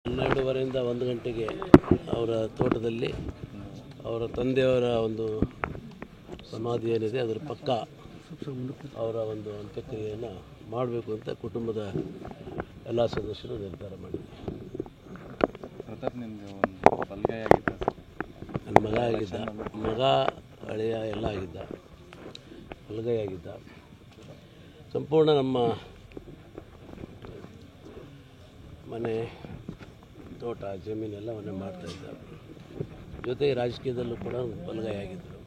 12:30ರಿಂದ 1 ಗಂಟೆಗೆ ಅವರ ತೋಟದಲ್ಲಿ ಅವರ ತಂದೆಯವರ ಒಂದು ಸಮಾಧಿ ಏನಿದೆ ಅದರ ಪಕ್ಕ ಅವರ ಒಂದು ಅಂತ್ಯಕ್ರಿಯೆಯನ್ನು ಮಾಡಬೇಕು ಅಂತ ಕುಟುಂಬದ ಎಲ್ಲ ಸದಸ್ಯರು ನಿರ್ಧಾರ ಮಾಡಿದ್ದಾರೆ. ನನ್ನ ಮಗ ಆಗಿದ್ದ, ಮಗ ಹಳೆಯ ಎಲ್ಲ ಆಗಿದ್ದ, ಬಲಗೈಯಾಗಿದ್ದ. ಸಂಪೂರ್ಣ ನಮ್ಮ ಮನೆ ತೋಟ ಜಮೀನೆಲ್ಲವನ್ನೇ ಮಾಡ್ತಾಯಿದ್ದ. ಜೊತೆಗೆ ರಾಜಕೀಯದಲ್ಲೂ ಕೂಡ ಬಲಗೈಯಾಗಿದ್ದರು.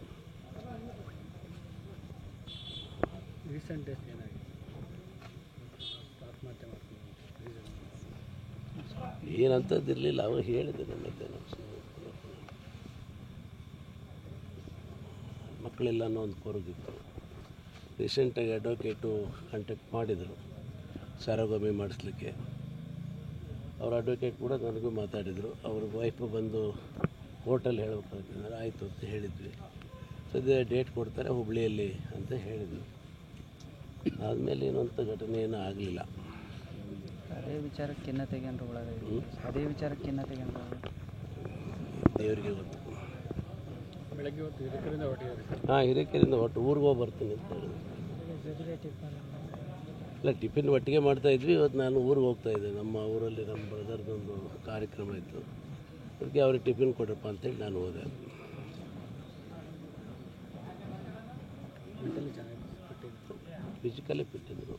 ಏನಂತದ್ದಿರಲಿಲ್ಲ, ಅವಾಗ ಹೇಳಿದೆ. ಮತ್ತೆ ಮಕ್ಕಳೆಲ್ಲನೂ ಒಂದು ಕೊರಗಿತ್ತು. ರೀಸೆಂಟಾಗಿ ಅಡ್ವೊಕೇಟು ಕಾಂಟ್ಯಾಕ್ಟ್ ಮಾಡಿದರು ಸಾರಗೊಮ್ಮೆ ಮಾಡಿಸ್ಲಿಕ್ಕೆ. ಅವ್ರ ಅಡ್ವೊಕೇಟ್ ಕೂಡ ನನಗೂ ಮಾತಾಡಿದರು. ಅವ್ರ ವೈಫು ಬಂದು ಕೋರ್ಟಲ್ಲಿ ಹೇಳಬೇಕಾಗ್ತದೆ. ಆಯಿತು ಅಂತ ಹೇಳಿದ್ವಿ. ಸದ್ಯ ಡೇಟ್ ಕೊಡ್ತಾರೆ ಹುಬ್ಬಳ್ಳಿಯಲ್ಲಿ ಅಂತ ಹೇಳಿದರು. ಆದಮೇಲೆ ಏನಂತ ಘಟನೆ ಏನೂ ಆಗಲಿಲ್ಲ. ಅದೇ ವಿಚಾರಕ್ಕೆ ಖಿನ್ನತೆಗೆ ಅದೇ ವಿಚಾರಕ್ಕೆ ಖಿನ್ನತೆಗೆ ದೇವರಿಗೆ ಗೊತ್ತು. ಬೆಳಗ್ಗೆ ಹೊತ್ತು ಹಿರೇಕೆರೆಯಿಂದ ಹೊರಟಿದ್ದಾರೆ. ಹಾಂ, ಹಿರೇಕೆರೆಯಿಂದ ಹೊರಟು ಊರಿಗೆ ಹೋಗಿ ಬರ್ತೀನಿ ಅಂತ ಹೇಳಿದ್ರು. ಇಲ್ಲ, ಟಿಫಿನ್ ಒಟ್ಟಿಗೆ ಮಾಡ್ತಾಯಿದ್ವಿ. ಇವತ್ತು ನಾನು ಊರಿಗೆ ಹೋಗ್ತಾಯಿದ್ದೆ. ನಮ್ಮ ಊರಲ್ಲಿ ನಮ್ಮ ಬ್ರದರ್ದೊಂದು ಕಾರ್ಯಕ್ರಮ ಇತ್ತು. ಅದಕ್ಕೆ ಅವ್ರಿಗೆ ಟಿಫಿನ್ ಕೊಡ್ರಪ್ಪ ಅಂತೇಳಿ ನಾನು ಹೋದೆ. ಫಿಸಿಕಲಿ ಫಿಟ್ಟಿದ್ರು.